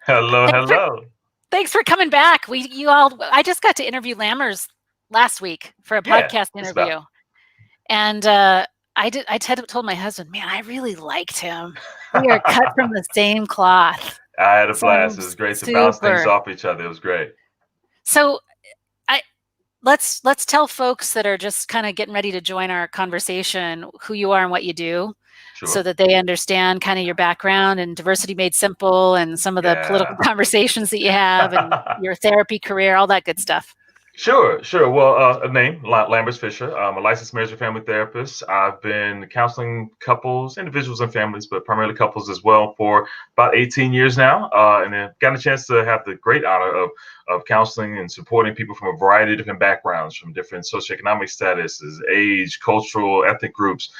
Hello, Thanks for hello. thanks for coming back. I just got to interview Lammers last week for a Yeah, podcast it's about. interview, and told my husband, man, I really liked him. We are cut from the same cloth. I had a So blast. I'm It was great to bounce things super. off each other. It was great. So I let's tell folks that are just kind of getting ready to join our conversation who you are and what you do, so Sure. that they understand kind of your background and diversity made simple and some of the political Yeah. conversations that you have and your therapy career, all that good stuff. Sure, sure. Well, a name, Lambert Fisher. I'm a licensed marriage and family therapist. I've been counseling couples, individuals, and families, but primarily couples as well, for about 18 years now. And then gotten a chance to have the great honor of counseling and supporting people from a variety of different backgrounds, from different socioeconomic statuses, age, cultural, ethnic groups,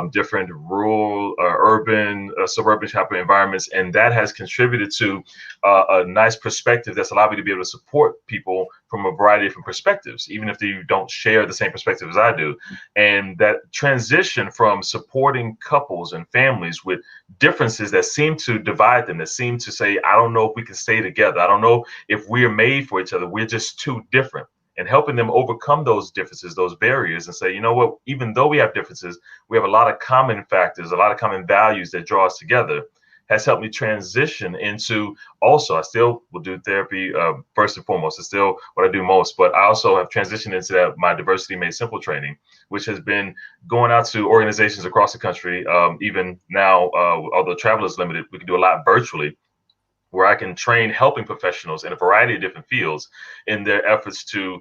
different rural, urban, suburban type of environments. And that has contributed to a nice perspective that's allowed me to be able to support people from a variety of different perspectives, even if you don't share the same perspective as I do. And that transition from supporting couples and families with differences that seem to divide them, that seem to say, I don't know if we can stay together. I don't know if we're made for each other. We're just too different. And helping them overcome those differences, those barriers, and say, you know what, even though we have differences, we have a lot of common factors, a lot of common values that draw us together, has helped me transition into. Also, I still will do therapy first and foremost. It's still what I do most, but I also have transitioned into my diversity made simple training, which has been going out to organizations across the country. Even now, although travel is limited, we can do a lot virtually, where I can train helping professionals in a variety of different fields in their efforts to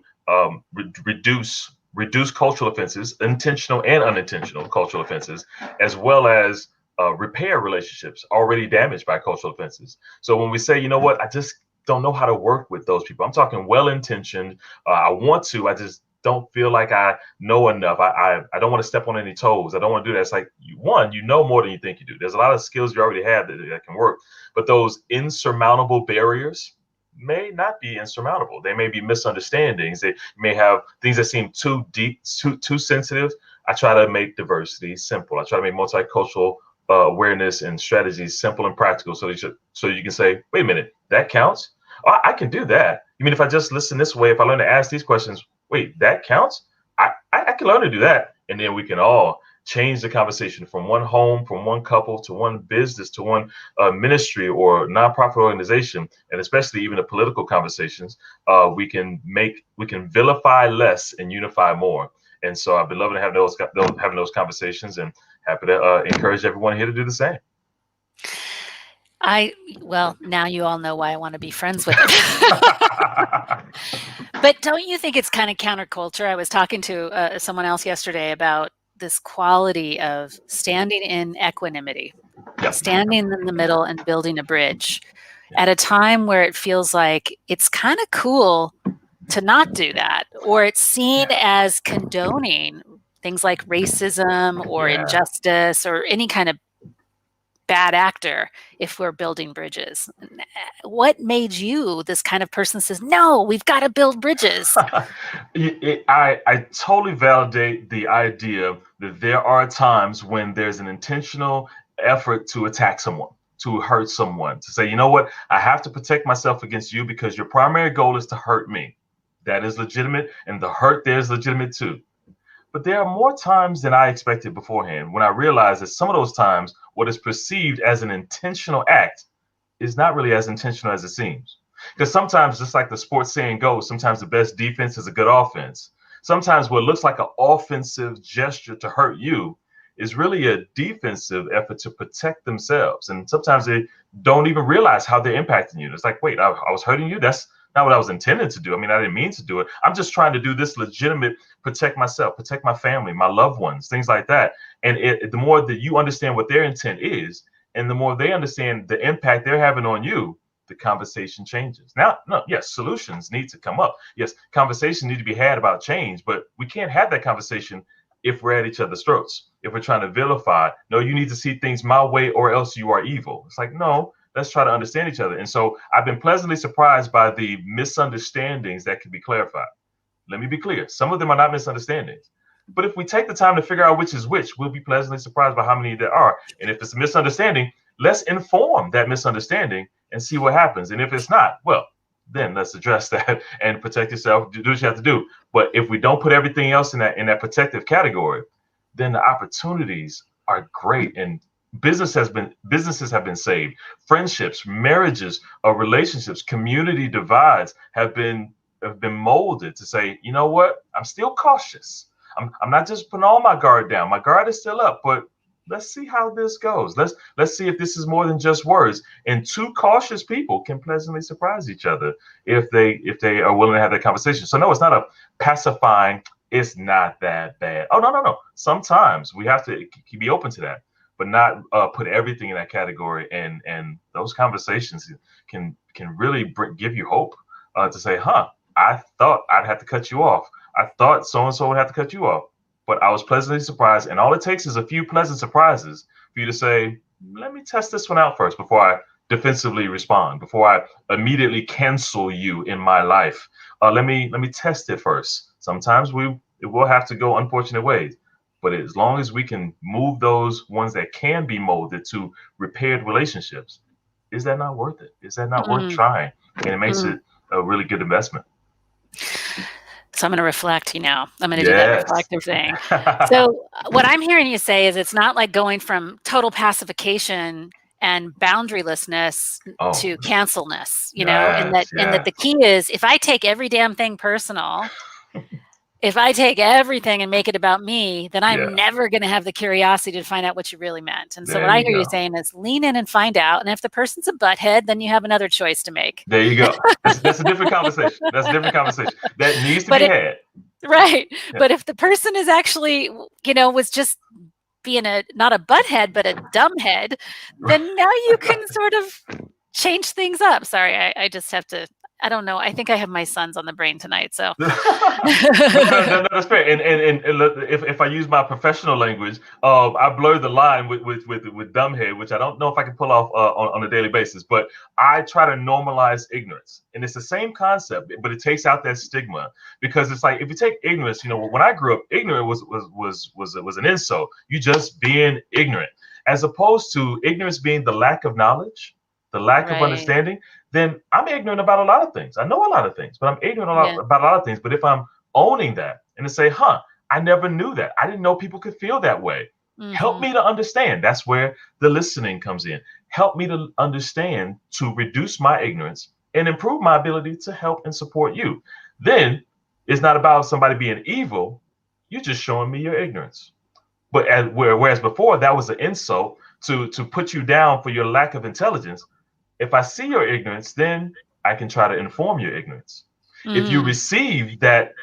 reduce cultural offenses, intentional and unintentional cultural offenses, as well as repair relationships already damaged by cultural offenses. So when we say, you know what, I just don't know how to work with those people. I'm talking well-intentioned. I want to. I just don't feel like I know enough. I don't want to step on any toes. I don't want to do that. It's like, you know more than you think you do. There's a lot of skills you already have that can work, but those insurmountable barriers may not be insurmountable. They may be misunderstandings. They may have things that seem too deep, too sensitive. I try to make diversity simple. I try to make multicultural awareness and strategies simple and practical, so you can say, wait a minute, that counts. Oh, I can do that. You mean if I just listen this way, if I learn to ask these questions, wait, that counts? I can learn to do that, and then we can all change the conversation from one home, from one couple, to one business, to one ministry or nonprofit organization, and especially even the political conversations. We can vilify less and unify more. And so I've been loving to have having those conversations, and happy to encourage everyone here to do the same. Well, now you all know why I want to be friends with him. But don't you think it's kind of counterculture? I was talking to someone else yesterday about this quality of standing in equanimity, Yeah. standing in the middle and building a bridge at a time where it feels like it's kind of cool to not do that, or it's seen as condoning things like racism or Yeah. injustice or any kind of bad actor if we're building bridges. What made you this kind of person says, no, we've got to build bridges? I totally validate the idea that there are times when there's an intentional effort to attack someone, to hurt someone, to say, you know what, I have to protect myself against you because your primary goal is to hurt me. That is legitimate, and the hurt there is legitimate too. But there are more times than I expected beforehand when I realized that some of those times, what is perceived as an intentional act is not really as intentional as it seems. Because sometimes, just like the sports saying goes, sometimes the best defense is a good offense. Sometimes what looks like an offensive gesture to hurt you is really a defensive effort to protect themselves. And sometimes they don't even realize how they're impacting you. It's like, wait, I was hurting you? That's not what I was intended to do. I mean, I didn't mean to do it. I'm just trying to do this legitimate, protect myself, protect my family, my loved ones, things like that. And the more that you understand what their intent is, and the more they understand the impact they're having on you, the conversation changes. Now, no, yes, solutions need to come up. Yes, conversations need to be had about change, but we can't have that conversation if we're at each other's throats. If we're trying to vilify, no, you need to see things my way or else you are evil. It's like, no, let's try to understand each other. And so I've been pleasantly surprised by the misunderstandings that can be clarified. Let me be clear. Some of them are not misunderstandings. But if we take the time to figure out which is which, we'll be pleasantly surprised by how many there are. And if it's a misunderstanding, let's inform that misunderstanding and see what happens. And if it's not, well, then let's address that and protect yourself. Do what you have to do. But if we don't put everything else in that protective category, then the opportunities are great, and businesses have been saved, friendships, marriages, relationships, community divides have been molded to say, you know what, I'm still cautious. I'm not just putting all my guard down. My guard is still up, but let's see how this goes. Let's see if this is more than just words. And two cautious people can pleasantly surprise each other if they are willing to have that conversation. So no, it's not a pacifying. It's not that bad. Oh, no, no, no. Sometimes we have to be open to that, but not put everything in that category. And those conversations can really give you hope to say, huh, I thought I'd have to cut you off. I thought so and so would have to cut you off, but I was pleasantly surprised. And all it takes is a few pleasant surprises for you to say, let me test this one out first before I defensively respond, before I immediately cancel you in my life. Let me test it first. Sometimes it will have to go unfortunate ways, but as long as we can move those ones that can be molded to repaired relationships, is that not worth it? Is that not worth Mm, trying? And it makes mm. it a really good investment. So I'm going to reflect, I'm going to do that Yes. reflective thing. So what I'm hearing you say is it's not like going from total pacification and boundarylessness Oh, to cancelness, and that yes, and that yes. the key is if I take every damn thing personal, if I take everything and make it about me, then I'm Yeah. never going to have the curiosity to find out what you really meant. And so what There I you hear you go. saying is lean in and find out. And if the person's a butthead, then you have another choice to make. There you go. That's a different conversation. That's a different conversation that needs to But be if had. right, Yeah. but if the person is actually, was just being not a butthead, but a dumbhead, then now you can sort of change things up. Sorry, I just have to. I don't know. I think I have my sons on the brain tonight, so. No, no, no, no, that's fair. And look, if I use my professional language, I blur the line with dumbhead, which I don't know if I can pull off on a daily basis. But I try to normalize ignorance, and it's the same concept, but it takes out that stigma because it's like if you take ignorance, when I grew up, ignorant was an insult. You just being ignorant, as opposed to ignorance being the lack of knowledge, the lack of Right. understanding. Then I'm ignorant about a lot of things. I know a lot of things, but I'm ignorant Yeah. about a lot of things. But if I'm owning that and to say, huh, I never knew that. I didn't know people could feel that way. Help Mhm. me to understand. That's where the listening comes in. Help me to understand to reduce my ignorance and improve my ability to help and support you. Then it's not about somebody being evil. You're just showing me your ignorance. But whereas before that was an insult to put you down for your lack of intelligence, if I see your ignorance, then I can try to inform your ignorance. If you Mm. receive that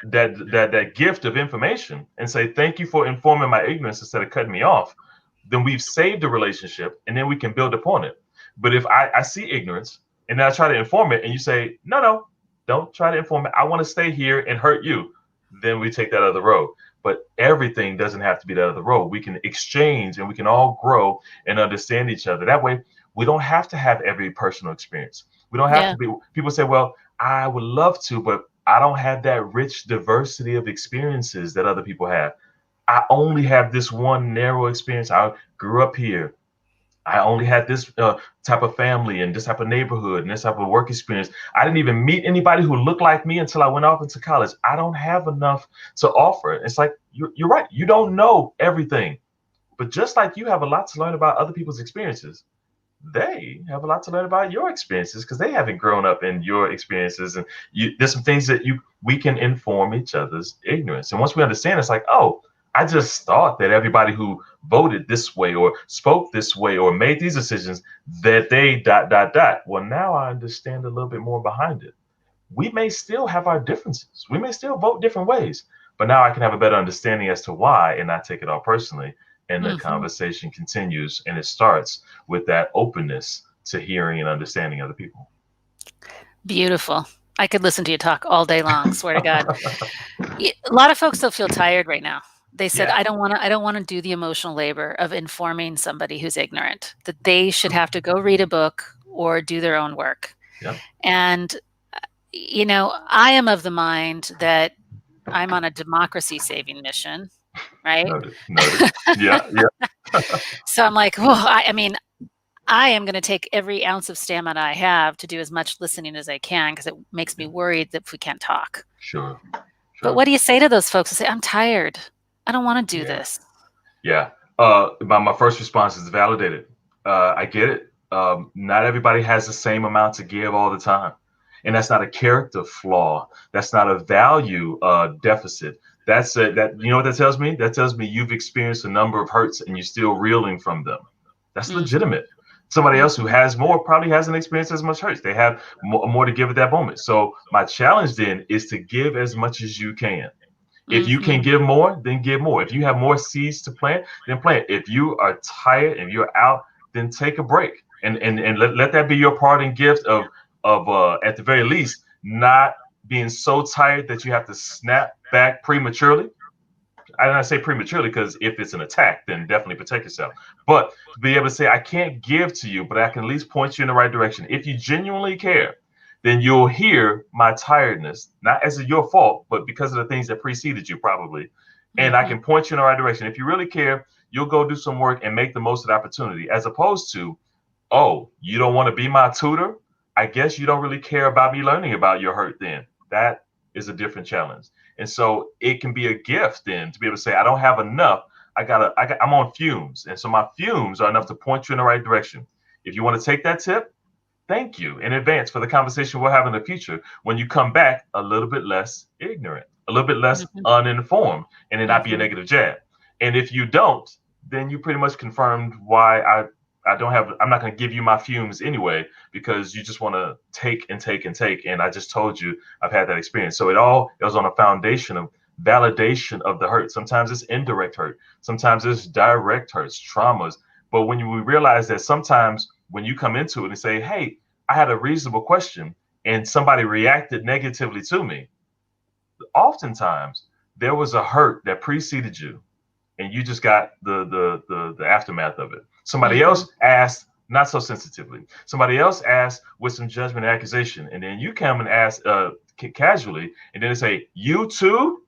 gift of information and say thank you for informing my ignorance instead of cutting me off, then we've saved the relationship and then we can build upon it. But if I see ignorance and then I try to inform it and you say no, no, don't try to inform it, I want to stay here and hurt you, then we take that other road. But everything doesn't have to be that other road. We can exchange and we can all grow and understand each other. That way we don't have to have every personal experience. We don't have Yeah. to be. People say, well, I would love to, but I don't have that rich diversity of experiences that other people have. I only have this one narrow experience. I grew up here. I only had this type of family and this type of neighborhood and this type of work experience. I didn't even meet anybody who looked like me until I went off into college. I don't have enough to offer. It's like you're right. You don't know everything, but just like you have a lot to learn about other people's experiences, they have a lot to learn about your experiences because they haven't grown up in your experiences, and there's some things that we can inform each other's ignorance. And once we understand, it's like, oh, I just thought that everybody who voted this way or spoke this way or made these decisions that they dot dot dot. Well, now I understand a little bit more behind it. We may still have our differences. We may still vote different ways, but now I can have a better understanding as to why and not take it all personally. And the Mhm. conversation continues and it starts with that openness to hearing and understanding other people. Beautiful. I could listen to you talk all day long, swear to God. A lot of folks still feel tired right now. They said, Yeah. I don't wanna do the emotional labor of informing somebody who's ignorant, that they should have to go read a book or do their own work. Yeah. And, I am of the mind that I'm on a democracy saving mission, right? Noted. Noted. Yeah. Yeah. So I'm like, well, I mean, I am going to take every ounce of stamina I have to do as much listening as I can because it makes me worried that if we can't talk. Sure, But sure. what do you say to those folks who say, I'm tired. I don't want to do Yeah. this? Yeah. My first response is validated. I get it. Not everybody has the same amount to give all the time. And that's not a character flaw. That's not a value deficit. That you know what that tells me? That tells me you've experienced a number of hurts and you're still reeling from them. That's Mm-hmm. legitimate. Somebody else who Mm-hmm. has more probably hasn't experienced as much hurts. They have more to give at that moment. So my challenge then is to give as much as you can. If you can Mm-hmm. give more, then give more. If you have more seeds to plant, then plant. If you are tired and you're out, then take a break. And let that be your parting gift of at the very least, not being so tired that you have to snap back prematurely. I don't say prematurely because if it's an attack, then definitely protect yourself. But to be able to say, I can't give to you, but I can at least point you in the right direction. If you genuinely care, then you'll hear my tiredness, not as your fault, but because of the things that preceded you, probably. And I Mm-hmm. can point you in the right direction. If you really care, you'll go do some work and make the most of the opportunity, as opposed to, oh, you don't want to be my tutor? I guess you don't really care about me learning about your hurt then. That is a different challenge. And so it can be a gift then to be able to say, I don't have enough. I'm on fumes. And so my fumes are enough to point you in the right direction. If you want to take that tip, thank you in advance for the conversation we'll have in the future when you come back a little bit less ignorant, a little bit less Mm-hmm. uninformed, and it not be a Mm-hmm. negative jab. And if you don't, then you pretty much confirmed why I don't have I'm not going to give you my fumes anyway because you just want to take and take and take, and I just told you I've had that experience. So it was on a foundation of validation of the hurt. Sometimes it's indirect hurt, sometimes it's direct hurts, traumas. But when we realize that sometimes when you come into it and say, hey, I had a reasonable question and somebody reacted negatively to me, oftentimes there was a hurt that preceded you and you just got the aftermath of it. Somebody Mm-hmm. else asked not so sensitively. Somebody else asked with some judgment and accusation, and then you come and ask casually, and then they say, "You too?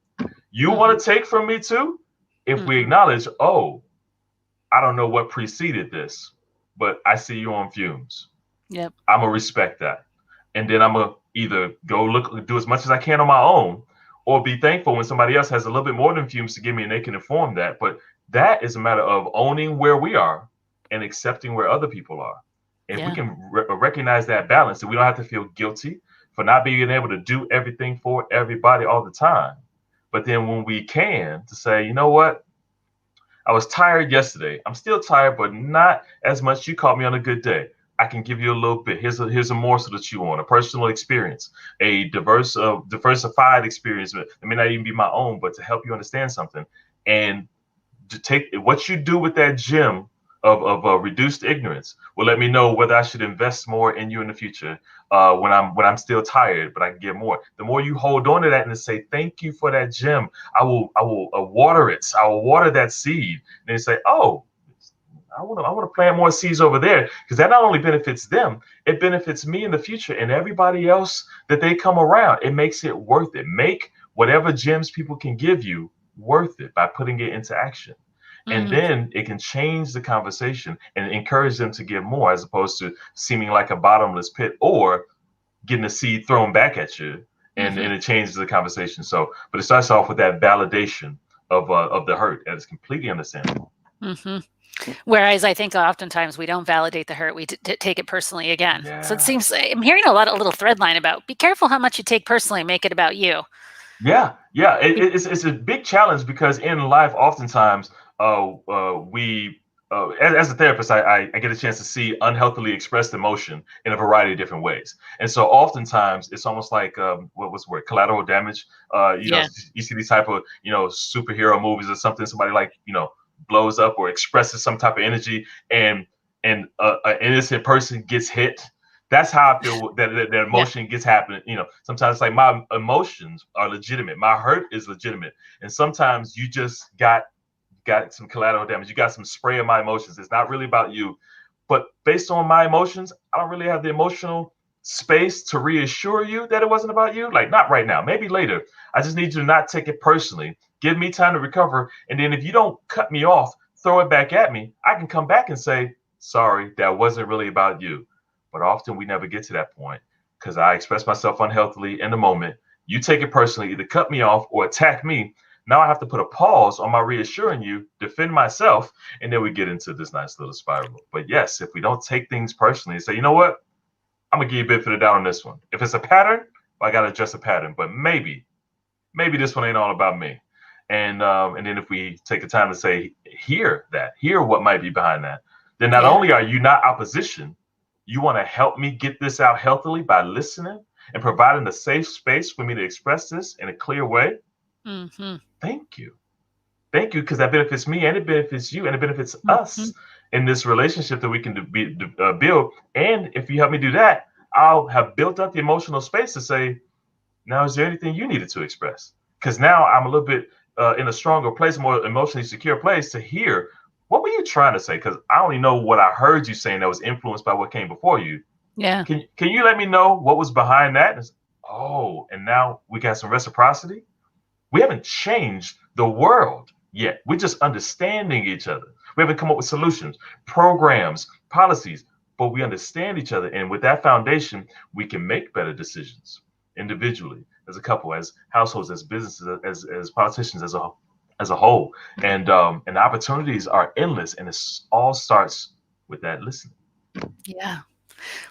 You Mm-hmm. want to take from me too?" If we Mm-hmm. acknowledge, oh, I don't know what preceded this, but I see you on fumes. Yep. I'm gonna respect that, and then I'm gonna either go look do as much as I can on my own, or be thankful when somebody else has a little bit more than fumes to give me, and they can inform that. But that is a matter of owning where we are and accepting where other people are. If we Yeah. can recognize that balance, and we don't have to feel guilty for not being able to do everything for everybody all the time. But then when we can, to say, you know what, I was tired yesterday. I'm still tired, but not as much. You caught me on a good day. I can give you a little bit. Here's a morsel to chew on, a personal experience, a diversified experience. It may not even be my own, but to help you understand something. And to take what you do with that gem of reduced ignorance will let me know whether I should invest more in you in the future when I'm still tired, but I can get more. The more you hold on to that and say thank you for that gem, I will water it. I will water that seed. And they say, oh, I want to plant more seeds over there because that not only benefits them, it benefits me in the future and everybody else that they come around. It makes it worth it. Make whatever gems people can give you worth it by putting it into action. And Mm-hmm. then it can change the conversation and encourage them to give more as opposed to seeming like a bottomless pit or getting a seed thrown back at you and it changes the conversation. So, but it starts off with that validation of the hurt that is completely understandable. Mm-hmm. Whereas I think oftentimes we don't validate the hurt, we take it personally again. So it Yeah. seems I'm hearing a little thread line about be careful how much you take personally, make it about you. Yeah, yeah, it's a big challenge because in life, oftentimes, we as a therapist, I get a chance to see unhealthily expressed emotion in a variety of different ways, and so oftentimes it's almost like what was the word, collateral damage. Yeah. You see these type of superhero movies or something, somebody like blows up or expresses some type of energy, and an innocent person gets hit. That's how I feel that Yeah. emotion gets happening. Sometimes it's like my emotions are legitimate, my hurt is legitimate, and sometimes you just got some collateral damage. You got some spray of my emotions. It's not really about you, but based on my emotions, I don't really have the emotional space to reassure you that it wasn't about you. Like not right now, maybe later. I just need you to not take it personally. Give me time to recover, and then if you don't cut me off, throw it back at me. I can come back and say, Sorry, that wasn't really about you. But often we never get to that point because I express myself unhealthily in the moment. You take it personally, either cut me off or attack me. Now I have to put a pause on my reassuring you, defend myself, and then we get into this nice little spiral. But yes, if we don't take things personally and say, you know what, I'm gonna give you a benefit of the doubt on this one. If it's a pattern, well, I gotta adjust a pattern. But maybe this one ain't all about me. And then if we take the time to say, hear what might be behind that, then not Yeah. only are you not opposition, you want to help me get this out healthily by listening and providing a safe space for me to express this in a clear way. Mm-hmm. Thank you. Thank you, because that benefits me and it benefits you and it benefits Mm-hmm. us in this relationship that we can build. And if you help me do that, I'll have built up the emotional space to say, now, is there anything you needed to express? Because now I'm a little bit in a stronger place, more emotionally secure place to hear what were you trying to say? Because I only know what I heard you saying that was influenced by what came before you. Yeah. Can you let me know what was behind that? Oh, and now we got some reciprocity. We haven't changed the world yet. We're just understanding each other. We haven't come up with solutions, programs, policies, but we understand each other. And with that foundation, we can make better decisions individually, as a couple, as households, as businesses, as politicians, as a whole. And the opportunities are endless, and it all starts with that listening. Yeah.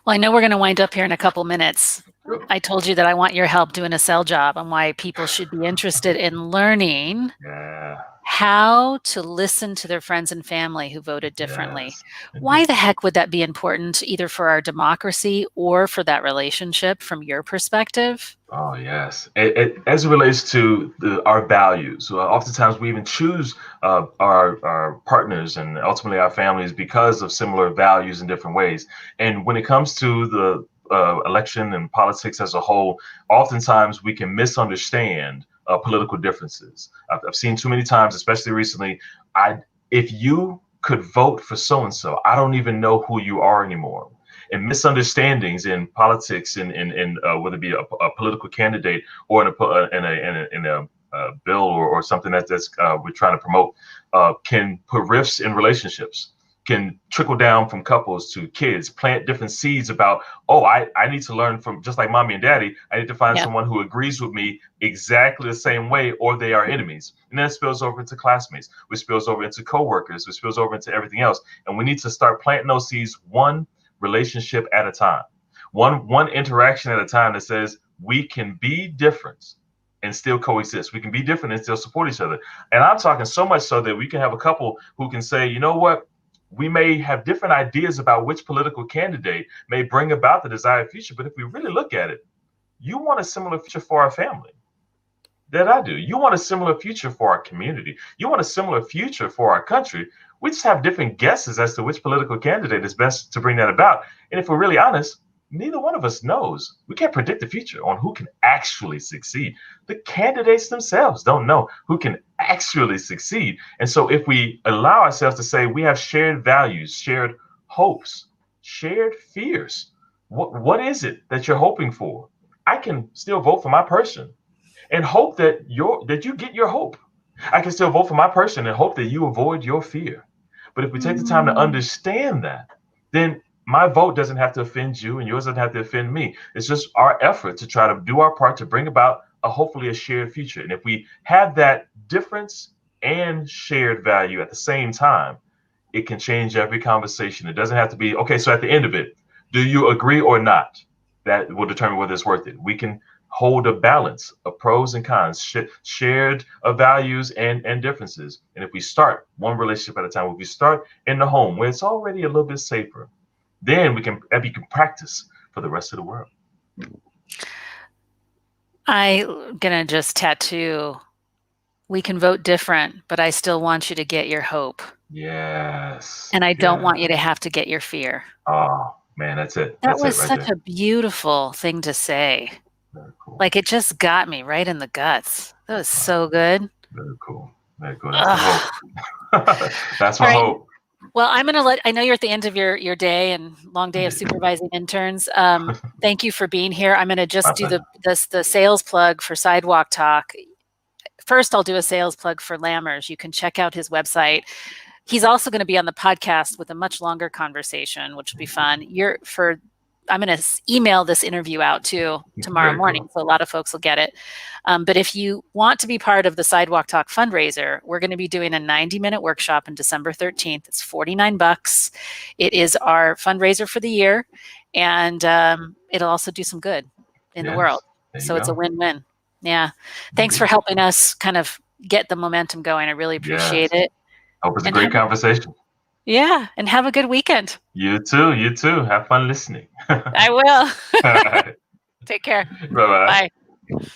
Well, I know we're going to wind up here in a couple minutes. I told you that I want your help doing a sell job on why people should be interested in learning Yeah. how to listen to their friends and family who voted differently. Yes. Why Indeed. the heck would that be important, either for our democracy or for that relationship from your perspective? Oh yes, as it relates to our values, oftentimes we even choose our partners and ultimately our families because of similar values in different ways. And when it comes to the election and politics as a whole, oftentimes we can misunderstand political differences. I've seen too many times, especially recently. I If you could vote for so and so, I don't even know who you are anymore, and misunderstandings in politics and whether it be a political candidate or in a bill or something that's we're trying to promote can put rifts in relationships, can trickle down from couples to kids, plant different seeds about, oh, I need to learn from, just like mommy and daddy, I need to find Yeah. someone who agrees with me exactly the same way, or they are enemies. And then it spills over into classmates, which spills over into coworkers, which spills over into everything else. And we need to start planting those seeds one relationship at a time, one interaction at a time, that says we can be different and still coexist. We can be different and still support each other. And I'm talking so much so that we can have a couple who can say, you know what? We may have different ideas about which political candidate may bring about the desired future, but if we really look at it, you want a similar future for our family that I do. You want a similar future for our community. You want a similar future for our country. We just have different guesses as to which political candidate is best to bring that about. And if we're really honest, neither one of us knows. We can't predict the future on who can actually succeed. The candidates themselves don't know who can actually succeed. And so if we allow ourselves to say we have shared values, shared hopes, shared fears, what is it that you're hoping for? I can still vote for my person and hope that you get your hope. I can still vote for my person and hope that you avoid your fear. But if we take the time to Mm. understand that, then my vote doesn't have to offend you and yours doesn't have to offend me. It's just our effort to try to do our part to bring about a hopefully a shared future. And if we have that difference and shared value at the same time, it can change every conversation. It doesn't have to be, okay, so at the end of it, do you agree or not? That will determine whether it's worth it. We can hold a balance of pros and cons, shared values and differences. And if we start one relationship at a time, if we start in the home where it's already a little bit safer, then we can practice for the rest of the world. I'm gonna just tattoo, we can vote different, but I still want you to get your hope. Yes. And I don't Yeah. want you to have to get your fear. Oh man, that's it. That That's was it right such there. a beautiful thing to say. Very cool. Like, it just got me right in the guts. That was Wow. so good. Very cool. Very cool. That's my hope. Ugh. That's All my right. hope. Well, I'm gonna I know you're at the end of your day and long day of Indeed. supervising interns. Thank you for being here. I'm gonna My just do pleasure. the sales plug for Sidewalk Talk. First, I'll do a sales plug for Lammers. You can check out his website, He's also going to be on the podcast with a much longer conversation, which will be fun. I'm going to email this interview out too tomorrow Very morning, cool. so a lot of folks will get it. But if you want to be part of the Sidewalk Talk fundraiser, we're going to be doing a 90-minute workshop on December 13th. It's $49. It is our fundraiser for the year, and it'll also do some good in the world. There you So it's a go. win-win. Yeah. Thanks for helping us kind of get the momentum going. I really appreciate it. Hope it's a And great conversation. Yeah, and have a good weekend. You too. You too. Have fun listening. I will. Take care. Bye-bye. Bye.